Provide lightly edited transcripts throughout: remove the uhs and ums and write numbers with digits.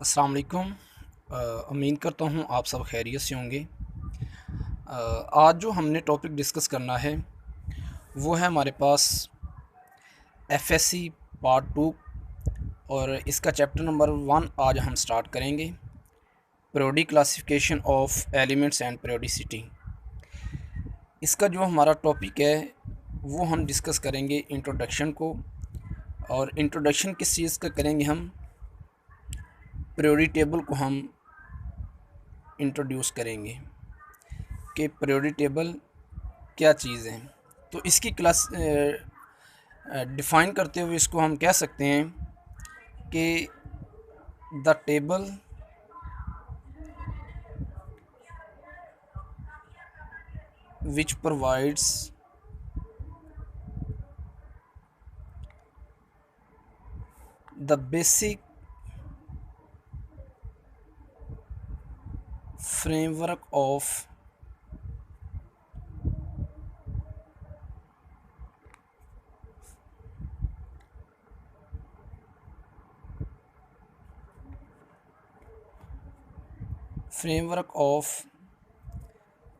अस्सलाम वालेकुम। उम्मीद करता हूँ आप सब खैरियत से होंगे। आज जो हमने टॉपिक डिस्कस करना है वो है हमारे पास एफएससी पार्ट 2 और इसका चैप्टर नंबर 1 आज हम स्टार्ट करेंगे। Periodic classification of elements and periodicity. इसका जो हमारा टॉपिक है वो हम डिस्कस करेंगे इंट्रोडक्शन को। और इंट्रोडक्शन किस चीज़ का करेंगे हम, पीरियोडिक टेबल को हम इंट्रोड्यूस करेंगे कि पीरियोडिक टेबल क्या चीज़ है। तो इसकी क्लास डिफ़ाइन करते हुए इसको हम कह सकते हैं कि the table which provides the basic framework of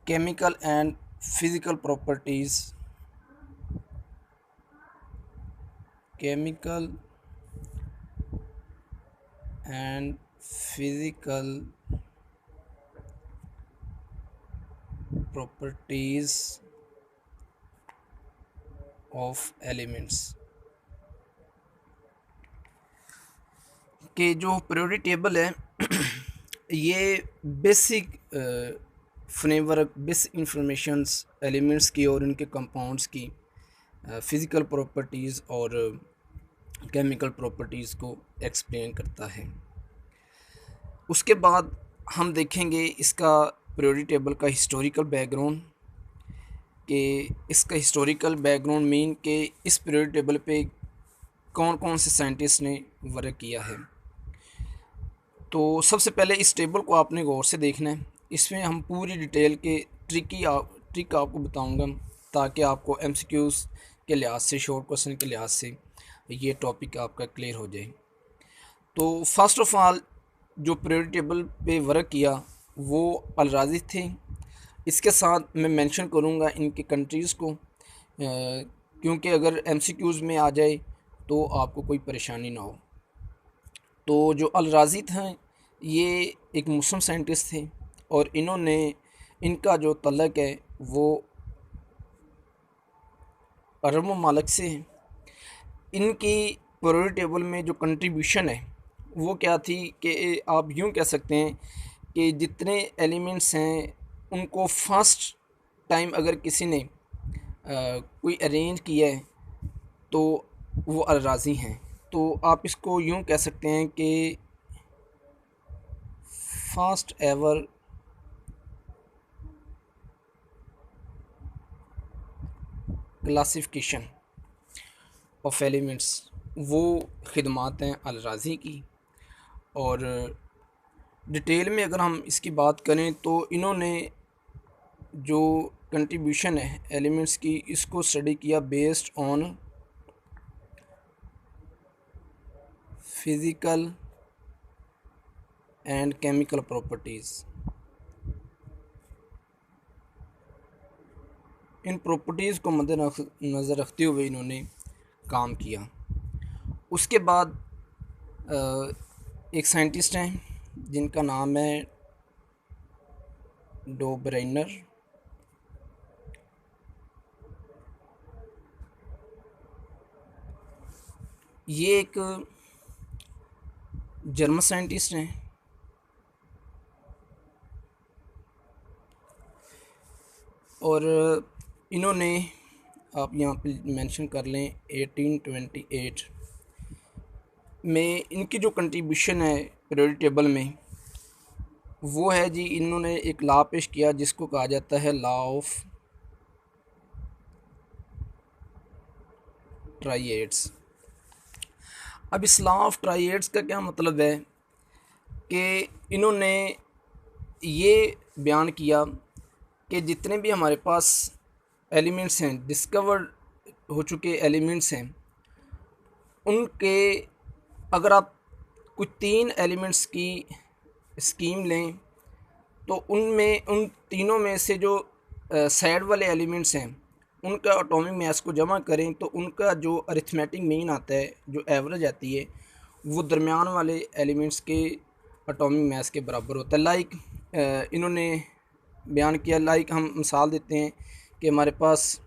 chemical and physical properties, chemical and physical properties of elements। कि जो पीरियोडिक टेबल है ये basic framework, basic informations elements की और उनके कंपाउंड्स की फ़िज़िकल प्रॉपर्टीज़ और केमिकल प्रॉपर्टीज़ को एक्सप्लेन करता है। उसके बाद हम देखेंगे इसका पीरियोडिक टेबल का हिस्टोरिकल बैकग्राउंड, कि इसका हिस्टोरिकल बैकग्राउंड मीन कि इस पीरियोडिक टेबल पे कौन कौन से साइंटिस्ट ने वर्क किया है। तो सबसे पहले इस टेबल को आपने गौर से देखना है। इसमें हम पूरी डिटेल के ट्रिक आपको बताऊंगा ताकि आपको एमसीक्यूज़ के लिहाज से, शॉर्ट क्वेश्चन के लिहाज से ये टॉपिक आपका क्लियर हो जाए। तो फर्स्ट ऑफ ऑल जो पीरियोडिक टेबल पे वर्क किया वो अलराजी थे। इसके साथ मैं मेंशन करूँगा इनके कंट्रीज़ को, क्योंकि अगर एमसीक्यूज़ में आ जाए तो आपको कोई परेशानी ना हो। तो जो अलराजी थे ये एक मुस्लिम साइंटिस्ट थे और इन्होंने, इनका जो तल्लक है वो अरब ममालिक से है। इनकी पीरियोडिक टेबल में जो कंट्रीब्यूशन है वो क्या थी कि आप यूँ कह सकते हैं कि जितने एलिमेंट्स हैं उनको फर्स्ट टाइम अगर किसी ने कोई अरेंज किया है तो वो अलराजी हैं। तो आप इसको यूँ कह सकते हैं कि first ever classification of elements वो खिदमात हैं अलराजी की। और डिटेल में अगर हम इसकी बात करें तो इन्होंने जो कंट्रीब्यूशन है एलिमेंट्स की इसको स्टडी किया based on physical and chemical properties. In properties को मद्देनज़र रखते हुए इन्होंने काम किया। उसके बाद एक साइंटिस्ट हैं जिनका नाम है डोब्रेनर। ये एक जर्मन साइंटिस्ट हैं और इन्होंने, आप यहाँ पे मेंशन कर लें, 1828 में इनकी जो कंट्रीब्यूशन है पीरियोडिक टेबल में वो है जी, इन्होंने एक लॉ पेश किया जिसको कहा जाता है लॉ ऑफ ट्राइएड्स। अब इस लॉ ऑफ ट्राइएड्स का क्या मतलब है कि इन्होंने ये बयान किया कि जितने भी हमारे पास एलिमेंट्स हैं, डिस्कवर्ड हो चुके एलिमेंट्स हैं, उनके अगर आप कुछ 3 एलिमेंट्स की स्कीम लें तो उनमें उन तीनों में से जो साइड वाले एलिमेंट्स हैं उनका एटॉमिक मास को जमा करें तो उनका जो अरिथमेटिक मीन आता है, जो एवरेज आती है, वो दरमियान वाले एलिमेंट्स के एटॉमिक मास के बराबर होता है। लाइक इन्होंने बयान किया, लाइक हम मिसाल देते हैं कि हमारे पास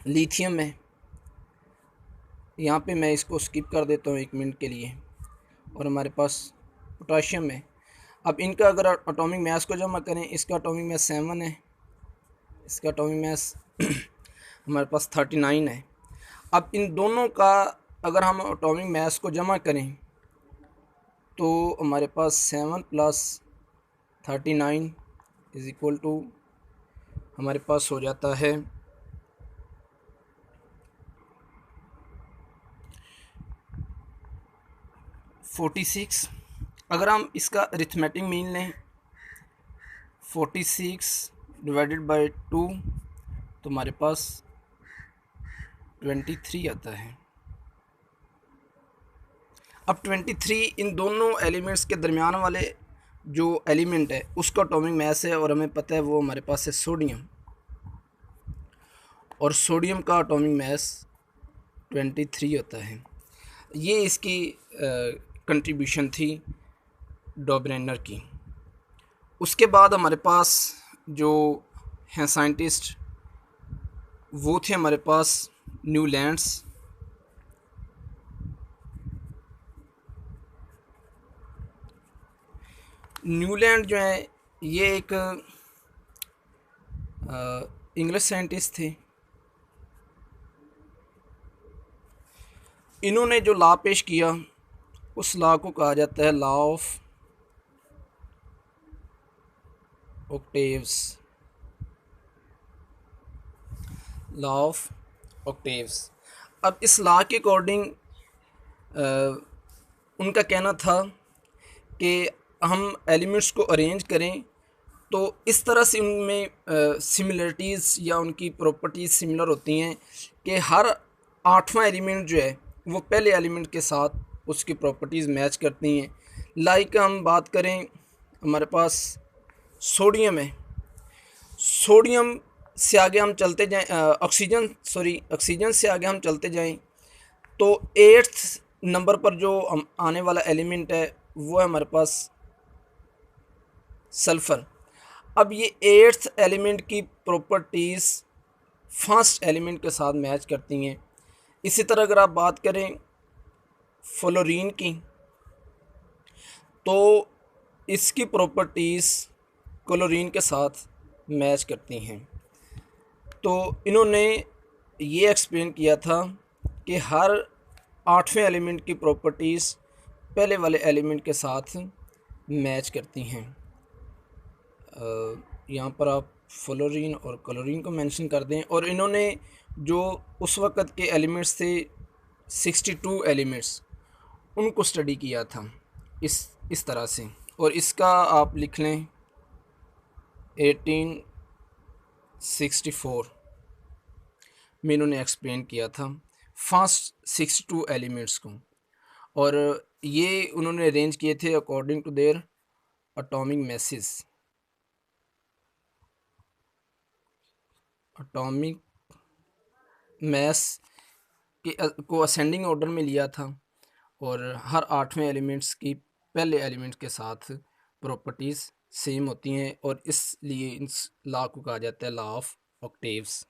लिथियम है, यहाँ पे मैं इसको स्किप कर देता हूँ 1 मिनट के लिए, और हमारे पास पोटाशियम है। अब इनका अगर एटॉमिक मास को जमा करें, इसका एटॉमिक मास 7 है, इसका एटॉमिक मास हमारे पास 39 है। अब इन दोनों का अगर हम एटॉमिक मास को जमा करें तो हमारे पास 7 + 39 इज़ इक्वल टू हमारे पास हो जाता है 46। अगर हम इसका अरिथमेटिक मीन लें 46 डिवाइडेड बाय 2 तो हमारे पास 23 आता है। अब 23 इन दोनों एलिमेंट्स के दरमियान वाले जो एलिमेंट है उसका एटॉमिक मास है, और हमें पता है वो हमारे पास है सोडियम, और सोडियम का एटॉमिक मास 23 होता है। ये इसकी कंट्रीब्यूशन थी डॉबरेनर की। उसके बाद हमारे पास जो हैं साइंटिस्ट, वो थे हमारे पास न्यूलैंड्स। न्यूलैंड जो है ये एक इंग्लिश साइंटिस्ट थे। इन्होंने जो लॉ पेश किया उस लॉ को कहा जाता है law of octaves. Law of octaves. अब इस लॉ के अकॉर्डिंग उनका कहना था कि हम एलिमेंट्स को अरेंज करें तो इस तरह से उनमें सिमिलरिटीज़ या उनकी प्रॉपर्टीज़ सिमिलर होती हैं कि हर 8वां एलिमेंट जो है वो पहले एलिमेंट के साथ उसकी प्रॉपर्टीज़ मैच करती हैं। लाइक हम बात करें, हमारे पास सोडियम है, सोडियम से आगे हम चलते जाएं, ऑक्सीजन से आगे हम चलते जाएं तो 8th नंबर पर जो आने वाला एलिमेंट है वो है हमारे पास सल्फ़र। अब ये 8th एलिमेंट की प्रॉपर्टीज़ फर्स्ट एलिमेंट के साथ मैच करती हैं। इसी तरह अगर आप बात करें फ्लोरीन की तो इसकी प्रॉपर्टीज़ क्लोरीन के साथ मैच करती हैं। तो इन्होंने ये एक्सप्लेन किया था कि हर 8वें एलिमेंट की प्रॉपर्टीज़ पहले वाले एलिमेंट के साथ मैच करती हैं। यहाँ पर आप फ्लोरीन और क्लोरीन को मेंशन कर दें। और इन्होंने जो उस वक़्त के एलिमेंट्स थे 62 एलिमेंट्स, उनको स्टडी किया था इस तरह से, और इसका आप लिख लें 1864 में इन्होंने एक्सप्लेन किया था फर्स्ट 62 एलिमेंट्स को, और ये उन्होंने अरेंज किए थे according to their atomic masses. Atomic mass को असेंडिंग ऑर्डर में लिया था, और हर 8वें एलिमेंट्स की पहले एलिमेंट के साथ प्रॉपर्टीज़ सेम होती हैं, और इसलिए इस लॉ को कहा जाता है लॉ ऑफ ऑक्टेव्स।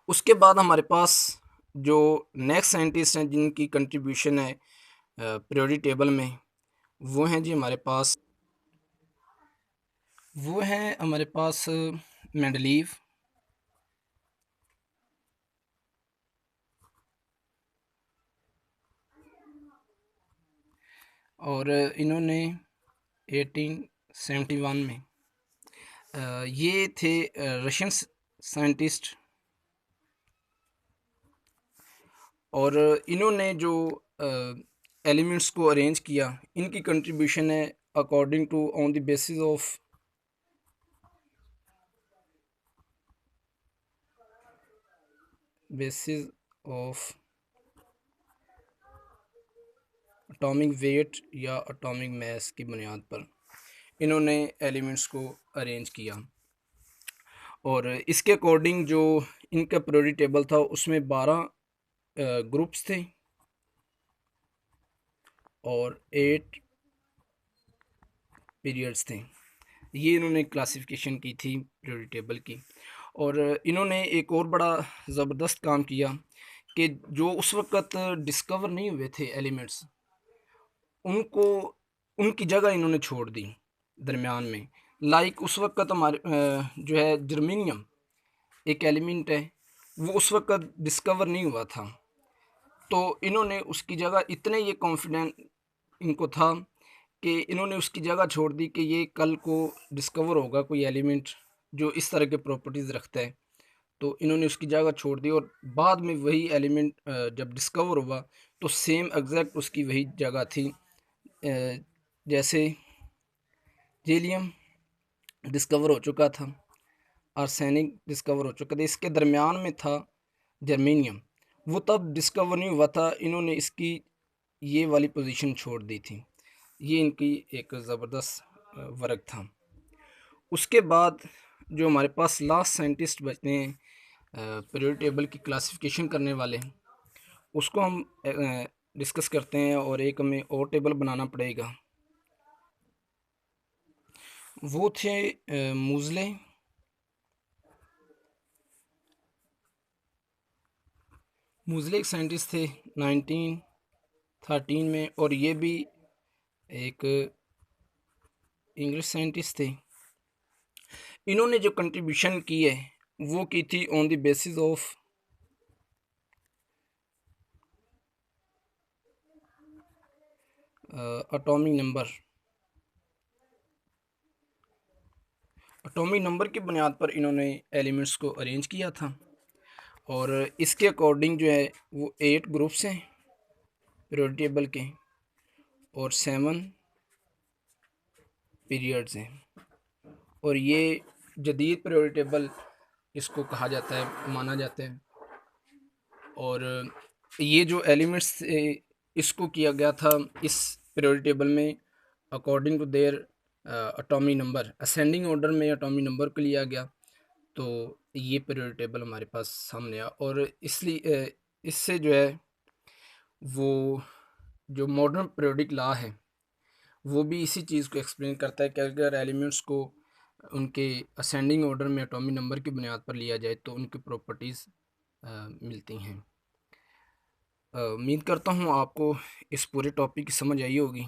उसके बाद हमारे पास जो नेक्स्ट साइंटिस्ट हैं जिनकी कंट्रीब्यूशन है पीरियोडिक टेबल में, वो हैं जी हमारे पास मेंडलीव, और इन्होंने 1871 में ये थे रशियन साइंटिस्ट, और इन्होंने जो एलिमेंट्स को अरेंज किया, इनकी कंट्रीब्यूशन है according to on the basis of atomic weight या एटॉमिक मास की बुनियाद पर इन्होंने एलिमेंट्स को अरेंज किया। और इसके अकॉर्डिंग जो इनका प्रायोरिटी टेबल था उसमें 12 ग्रुप्स थे और 8 पीरियड्स थे। ये इन्होंने क्लासिफिकेशन की थी प्रायोरिटी टेबल की। और इन्होंने एक और बड़ा ज़बरदस्त काम किया कि जो उस वक़्त डिस्कवर नहीं हुए थे एलिमेंट्स, उनको उनकी जगह इन्होंने छोड़ दी दरमियान में। लाइक उस वक़्त हमारे जो है जर्मेनियम एक एलिमेंट है, वो उस वक़्त डिस्कवर नहीं हुआ था, तो इन्होंने उसकी जगह इतने ये कॉन्फिडेंट इनको था कि इन्होंने उसकी जगह छोड़ दी कि ये कल को डिस्कवर होगा कोई एलिमेंट जो इस तरह के प्रॉपर्टीज़ रखता है, तो इन्होंने उसकी जगह छोड़ दी। और बाद में वही एलिमेंट जब डिस्कवर हुआ तो सेम एग्जैक्ट उसकी वही जगह थी। जैसे हीलियम डिस्कवर हो चुका था, आर्सेनिक डिस्कवर हो चुका था, इसके दरमियान में था जर्मेनियम, वो तब डिस्कवर नहीं हुआ था, इन्होंने इसकी ये वाली पोजीशन छोड़ दी थी। ये इनकी एक ज़बरदस्त वर्क था। उसके बाद जो हमारे पास लास्ट साइंटिस्ट बचते हैं पीरियोडिक टेबल की क्लासिफिकेशन करने वाले, उसको हम डिस्कस करते हैं। और एक हमें और टेबल बनाना पड़ेगा, वो थे मूजले। मूजले एक साइंटिस्ट थे 1913 में, और ये भी एक इंग्लिश साइंटिस्ट थे। इन्होंने जो कंट्रीब्यूशन की है वो की थी on the basis of atomic number. Atomic number की बुनियाद पर इन्होंने एलिमेंट्स को अरेंज किया था। और इसके अकॉर्डिंग जो है वो 8 ग्रुप्स हैं पीरियोडिक टेबल के और 7 पीरियड्स हैं। और ये जदीद पीरियोडिक टेबल इसको कहा जाता है, माना जाता है। और ये जो एलिमेंट्स इसको किया गया था इस पीरियोडिक टेबल में according to their atomic number, ascending order में एटॉमिक नंबर को लिया गया। तो ये पीरियोडिक टेबल हमारे पास सामने आया। और इसलिए इससे जो है वो जो मॉडर्न पीरियोडिक लॉ है वो भी इसी चीज़ को एक्सप्लेन करता है कि अगर एलिमेंट्स को उनके असेंडिंग ऑर्डर में एटॉमिक नंबर की बुनियाद पर लिया जाए तो उनकी प्रॉपर्टीज़ मिलती हैं। उम्मीद करता हूँ आपको इस पूरे टॉपिक की समझ आई होगी।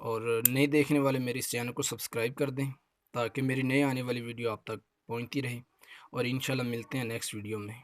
और नए देखने वाले मेरे इस चैनल को सब्सक्राइब कर दें ताकि मेरी नए आने वाली वीडियो आप तक पहुँचती रहे। और इंशाल्लाह मिलते हैं नेक्स्ट वीडियो में।